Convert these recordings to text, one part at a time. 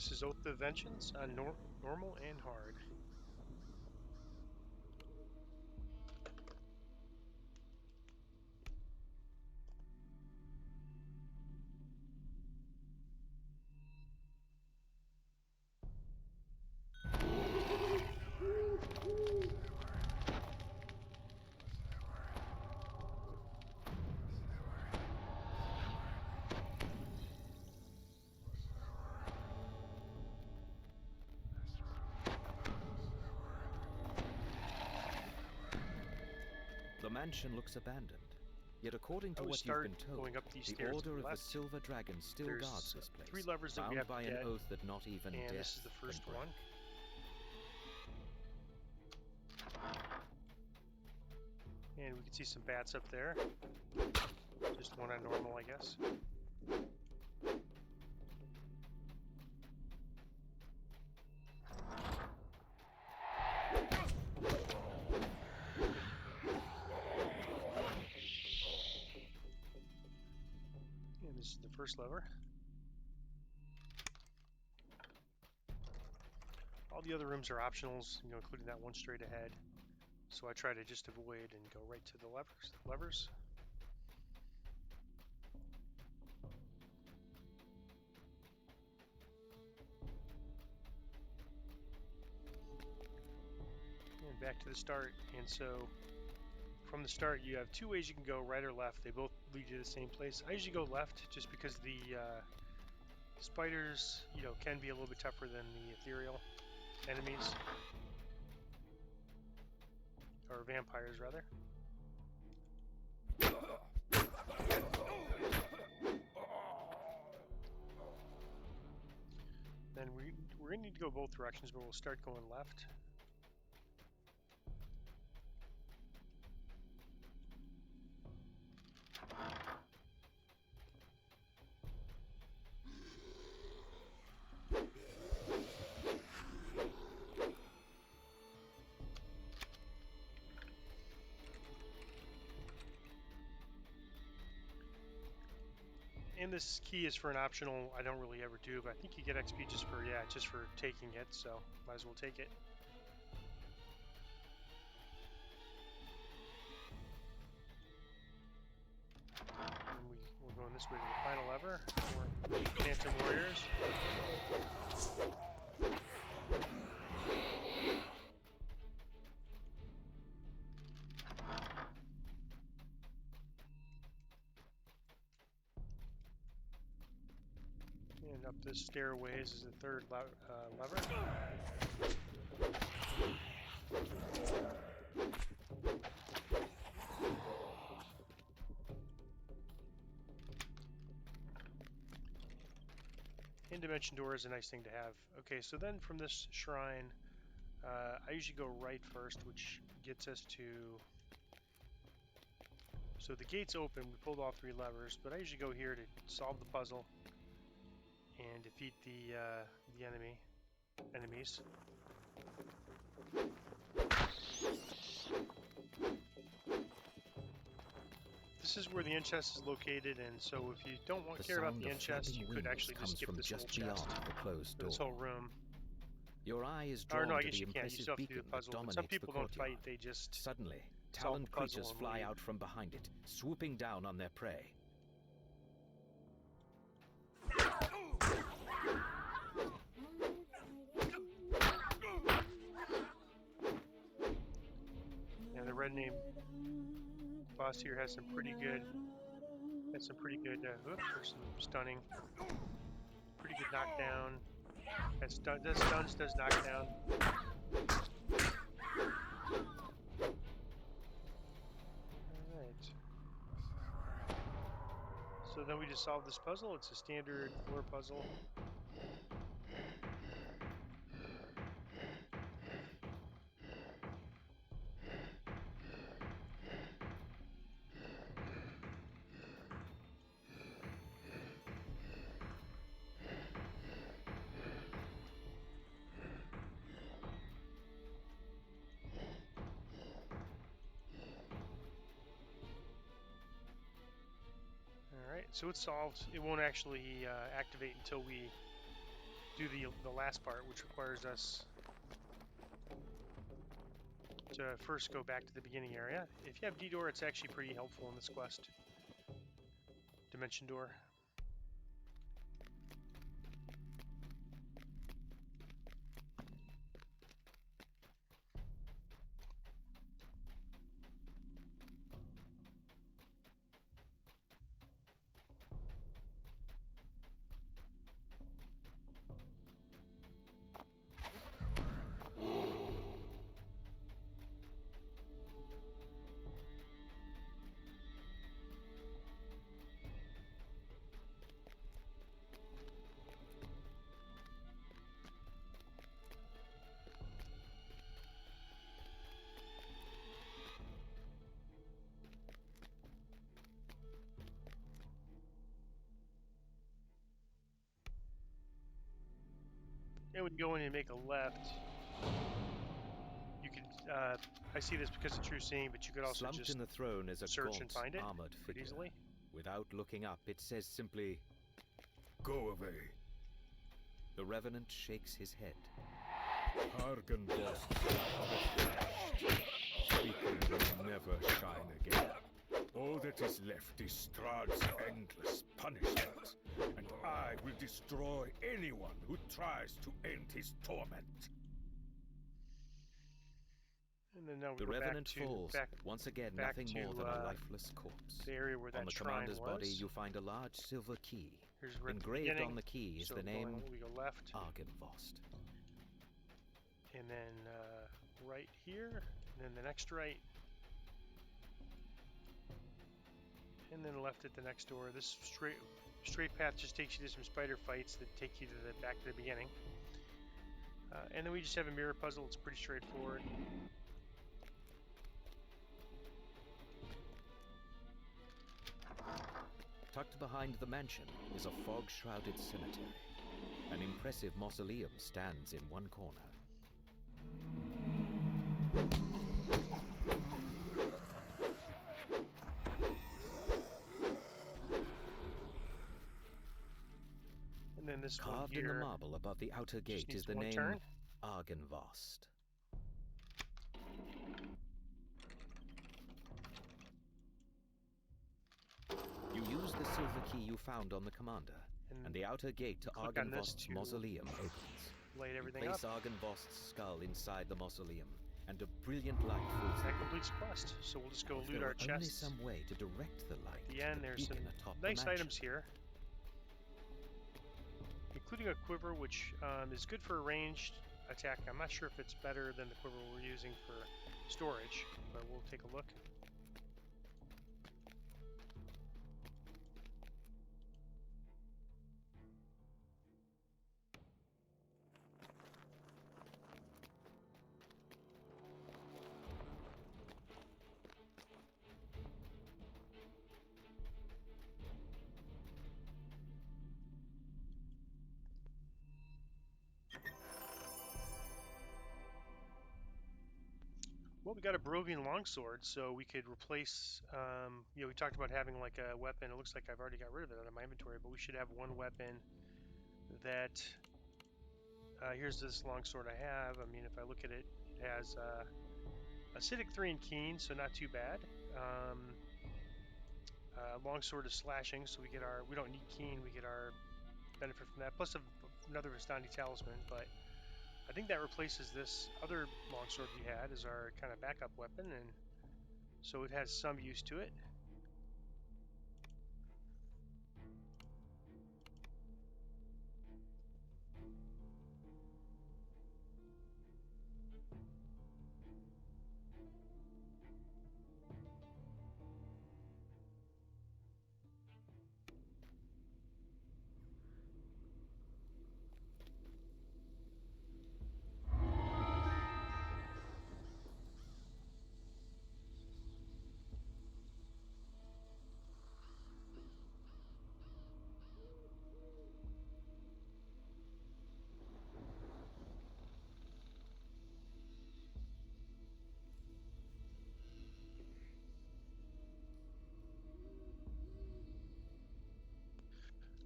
This is Oath of Vengeance on normal and hard. The mansion looks abandoned. Yet according to Always what you've been start told, going up these the stairs to Order the of the left. Silver Dragon still There's guards this place, 3 levers that we bound have by to an get, oath that not even and death this is the first can break. one. And we can see some bats up there. Just one on normal, I guess. And this is the first lever. All the other rooms are optionals, including that one straight ahead. So I try to just avoid and go right to the levers. And back to the start. And so from the start, you have 2 ways you can go, right or left. They both lead you to the same place. I usually go left just because the spiders, can be a little bit tougher than the ethereal enemies. Or vampires, rather. Then we're going to need to go both directions, but we'll start going left. And this key is for an optional I don't really ever do, but I think you get XP just for taking it, so might as well take it. And we're going this way to the final lever for Phantom Warriors. And up this stairways is the third lever. In-dimension door is a nice thing to have. Okay, so then from this shrine, I usually go right first, which gets us to... So the gate's open, we pulled all 3 levers, but I usually go here to solve the puzzle and defeat the enemies. This is where the end chest is located, and so if you don't care about the end chest, you could actually just skip this whole chest, this whole room. Your eye is drawn I to guess the you can't. You impressive still have to do the beacon that puzzle, but dominates some people the don't courtyard. fight, they just Suddenly, solve the taloned puzzle creatures and fly leave. out from behind it, swooping down on their prey. And the red name boss here has some pretty good oops, or some stunning, pretty good knockdown. That stuns does knockdown. Alright. So then we just solve this puzzle. It's a standard floor puzzle. Alright, so it's solved. It won't actually activate until we do the last part, which requires us to first go back to the beginning area. If you have DDO, it's actually pretty helpful in this quest. Dimension door. And when you go in and make a left, you can, I see this because of true seeing, but you could also Slumped just in the throne is a search gaunt, and find it armored pretty figure. easily. Without looking up, it says simply, Go away. the Revenant shakes his head. Argenvost, beacon will never shine again. All that is left is Strahd's endless punishment, and I will destroy anyone who tries to end his torment. And then now we The go Revenant back to falls, once again back nothing to, more than a lifeless corpse. the area where that On the shrine commander's was. body, you find a large silver key. Here's where at the Engraved beginning. on the key is So the name we go left, Argenvost. and then right here, and then the next right, and then left at the next door. This straight path just takes you to some spider fights that take you to the back to the beginning. And then we just have a mirror puzzle. It's pretty straightforward. Tucked behind the mansion is a fog-shrouded cemetery. An impressive mausoleum stands in one corner. And then this one Carved here, in the marble above the outer gate needs is the one name turn. Argenvost. You use the silver key you found on the commander, and the outer gate to click on this Argenvost's to mausoleum opens. light everything You up. place Argenvost's skull inside the mausoleum, and a brilliant light fills That the completes the quest. So we'll just go If loot there our were only chests. some way to direct the light At the to end, there's some beacon atop the nice mansion. items here, including a quiver, which is good for a ranged attack. I'm not sure if it's better than the quiver we're using for storage, but we'll take a look. Well, we got a Barovian longsword, so we could replace, we talked about having like a weapon. It looks like I've already got rid of it out of my inventory, but we should have one weapon that, here's this longsword I have. I mean, if I look at it, it has acidic 3 and keen, so not too bad. Longsword is slashing, so we don't need keen, we get our benefit from that, plus another Vistani talisman, but I think that replaces this other longsword we had as our kind of backup weapon, and so it has some use to it.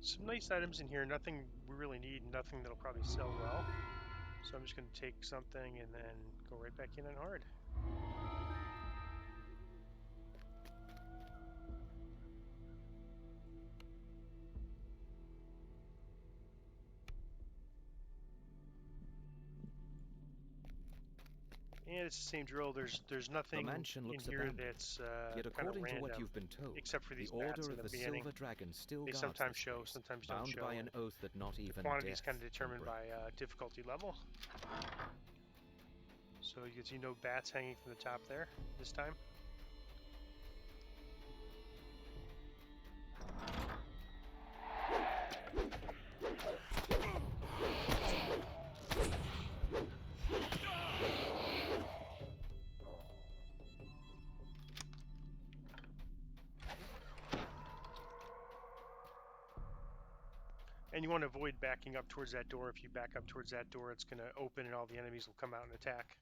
some nice items in here. Nothing we really need, nothing that'll probably sell well. So I'm just going to take something and then go right back in on hard. And it's the same drill. There's nothing mansion looks in here abandoned. that's Yet kind of according to what random, you've been told, except for the these bats Order in of the the beginning. Silver Dragon still They guards sometimes this show, place, sometimes don't bound show. by an oath that not even Quantity is death kind of can determined break. by difficulty level. So you can see no bats hanging from the top there this time. And you want to avoid backing up towards that door. If you back up towards that door, it's going to open and all the enemies will come out and attack.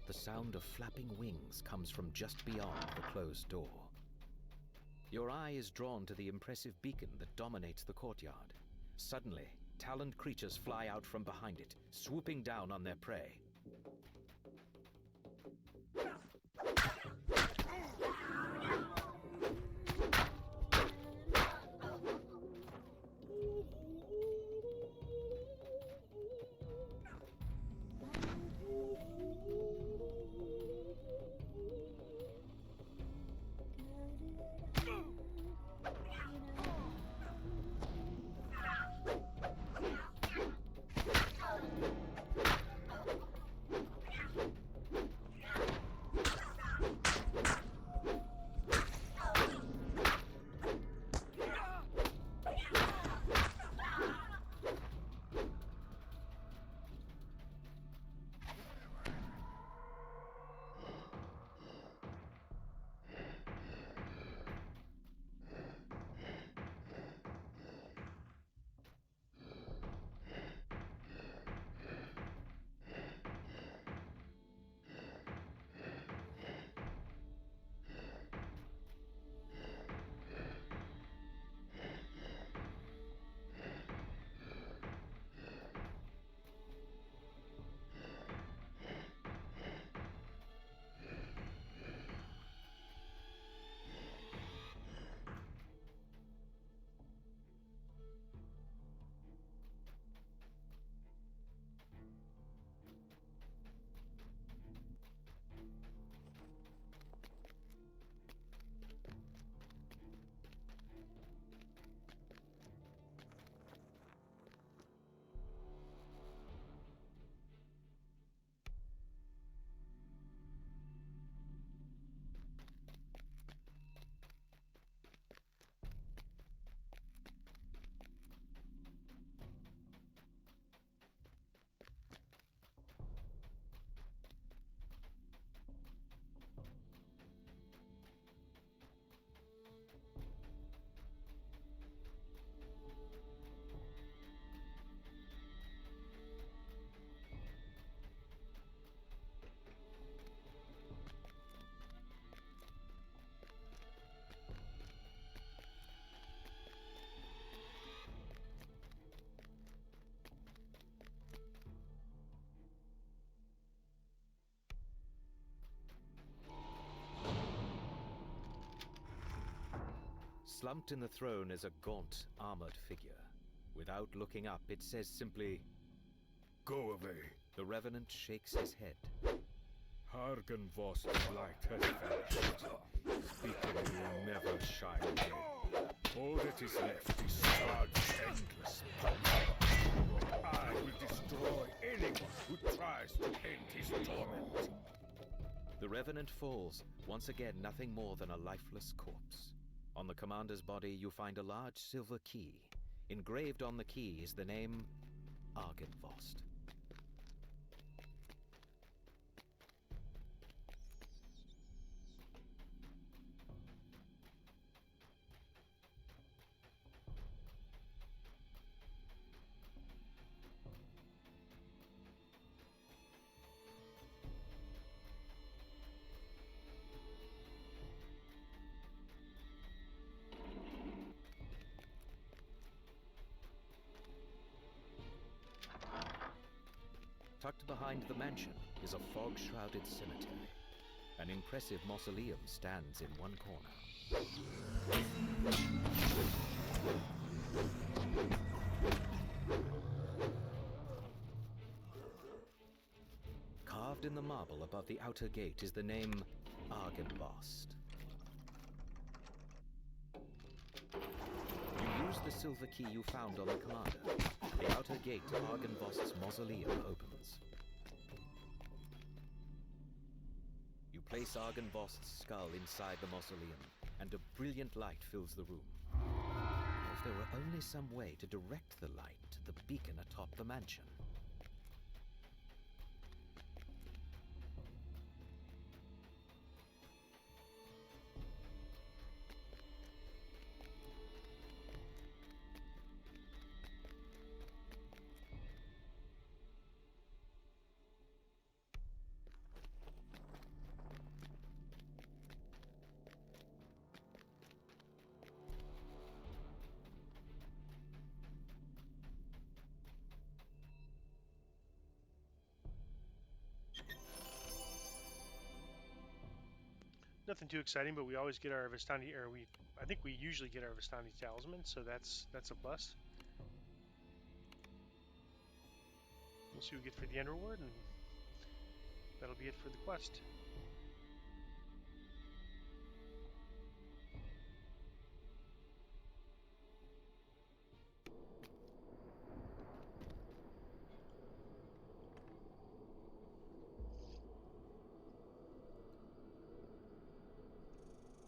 The sound of flapping wings comes from just beyond the closed door. Your eye is drawn to the impressive beacon that dominates the courtyard. Suddenly, taloned creatures fly out from behind it, swooping down on their prey. Slumped in the throne is a gaunt, armored figure. Without looking up, it says simply, Go away. The Revenant shakes his head. Argenvost's light has vanished. Beacon will never shine again. All that is left is Strahd's endless punishment. I will destroy anyone who tries to end his torment. The Revenant falls, once again nothing more than a lifeless corpse. On the commander's body, you find a large silver key. Engraved on the key is the name Argenvost. Tucked behind the mansion is a fog-shrouded cemetery. An impressive mausoleum stands in one corner. Carved in the marble above the outer gate is the name Argenvost. You use the silver key you found on the commander. The outer gate to Argenvost's mausoleum opens. You place Argenvost's skull inside the mausoleum, and a brilliant light fills the room. If there were only some way to direct the light to the beacon atop the mansion. Nothing too exciting, but we always get our Vistani, or I think we usually get our Vistani talisman, so that's a plus. We'll see what we get for the end reward, and that'll be it for the quest.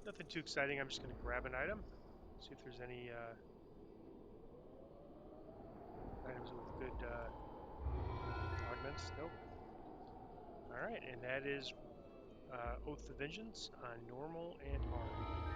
Nothing too exciting. I'm just going to grab an item, see if there's any items with good augments. Nope. Alright, and that is Oath of Vengeance on normal and hard.